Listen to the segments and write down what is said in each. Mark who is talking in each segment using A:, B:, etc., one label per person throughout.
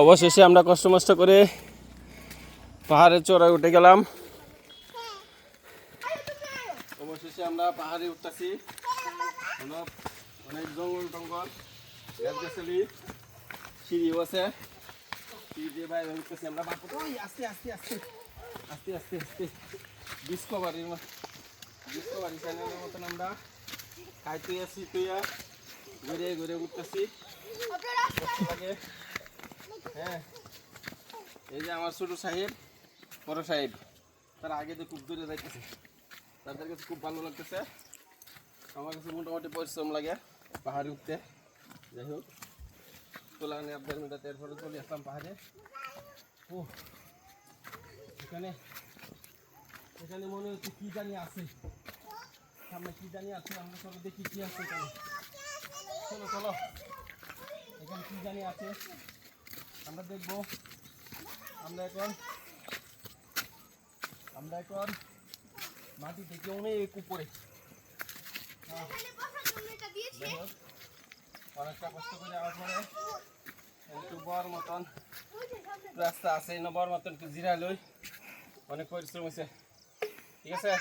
A: অবশেষে আমরা কষ্ট করে পাহাড়ের চূড়ায় উঠে গেলাম। অবশেষে আমরা পাহাড়ে উঠতেছি। অনেক জঙ্গল টঙ্গল, গাছগাছালি, সিঁড়িও আছে। সিঁড়ি দিয়ে বাইরে উঠতেছি আমরা। আস্তে আস্তে আস্তে আস্তে আস্তে আস্তে ডিসকভারি চ্যানেলের মতন আমরা খাইতে আসি তুইয়া ঘুরে ঘুরে উঠতেছি। লাগে হ্যাঁ, এই যে আমার ছোট সাহেব, বড় সাহেব, তারা আগে যে খুব দূরে যাইতেছে, তাদের কাছে খুব ভালো লাগতেছে। আমার কাছে মোটামুটি পরিশ্রম লাগে পাহাড়ে উঠতে। যাই হোক, তোলানি আপনার মেটাতে এরপরে চলে আসলাম পাহাড়ে। ও এখানে এখানে মনে হচ্ছে কি জানি আছে, সামনে কি জানি আছে। আমরা চলো দেখি কি আছে এখানে। চলো চলো, এখানে কি জানি আছে আমরা দেখবো। আমরা এখন মাটি থেকে অনেক উপরে। অনেকটা কষ্ট করে যাওয়ার পরে একটু বর মতন রাস্তা আছে, বর মতন একটু জিরা লই। অনেক পরিশ্রম হয়েছে, ঠিক আছে।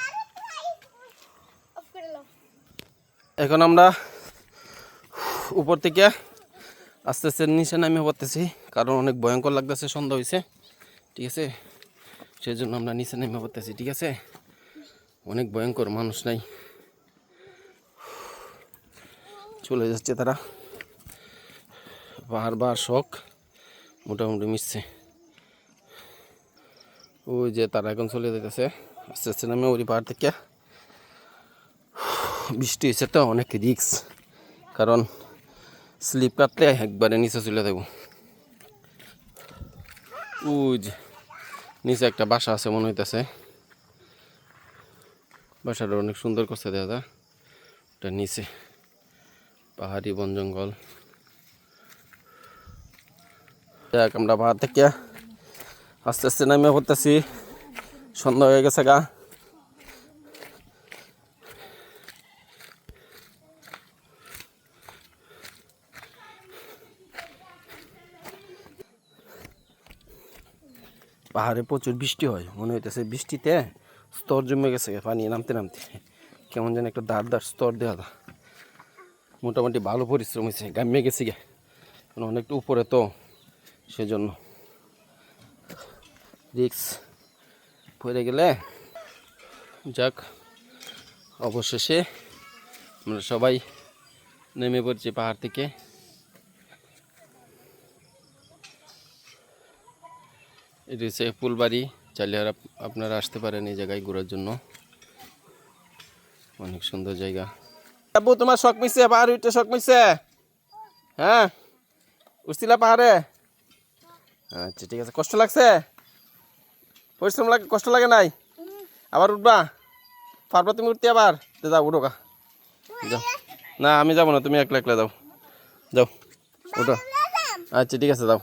A: এখন আমরা উপর থেকে আস্তে আস্তে নিচে নামে পড়তেছি, কারণ অনেক ভয়ঙ্কর লাগতেছে, সন্ধ্যা হয়েছে, ঠিক আছে। সেই জন্য আমরা নিচে নেমে পড়তেছি, ঠিক আছে। অনেক ভয়ঙ্কর, মানুষ নাই, চলে যাচ্ছে তারা। পাহাড় বা শখ মোটামুটি মিশছে। ওই যে তারা এখন চলে যেতেছে আস্তে আস্তে নামে ওই পাহাড় থেকে। বৃষ্টি হয়েছে তো, অনেক রিক্স, কারণ স্লিপ কাটলে একবারে নিচে চলে যাব। ওই যে নিচে একটা বাসা আছে মনে হইতেছে, বাসাটা অনেক সুন্দর করছে দাদা। ওটা নিচে পাহাড়ি বন জঙ্গল। দেখ আমরা পাহাড় থেকে আস্তে আস্তে নামে পড়তেছি, সন্ধ্যা হয়ে গেছে গা। পাহাড়ে প্রচুর বৃষ্টি হয়, মনে হইতেছে বৃষ্টিতে স্তর জমে গেছে, পানি নামতে নামতে কেমন যেন একটা দাঁড় দাঁড় স্তর দেওয়া। মোটামুটি ভালো পরিশ্রম হয়েছে, গামিয়ে গেছি গে, অনেকটা উপরে তো, সেজন্য রিক্স পড়ে গেলে। যাক, অবশেষে আমরা সবাই নেমে পড়ছি পাহাড় থেকে। এটি হচ্ছে ফুলবাড়ি, চাইলে আপনারা আসতে পারেন এই জায়গায় ঘোরার জন্য, অনেক সুন্দর জায়গা। আব্বু তোমার শখ মিশছে, পাহাড়ে উঠতে শখ মিশছে? হ্যাঁ, উঠছিলা পাহাড়ে? আচ্ছা ঠিক আছে। কষ্ট লাগছে? পরিশ্রম লাগে, কষ্ট লাগে নাই? আবার উঠবা? পারবা তুমি উঠতে? আবার যাও, উঠো গা, যাও। না আমি যাবো না, তুমি একলা একলা যাও, যাও উঠো। আচ্ছা ঠিক আছে, যাও।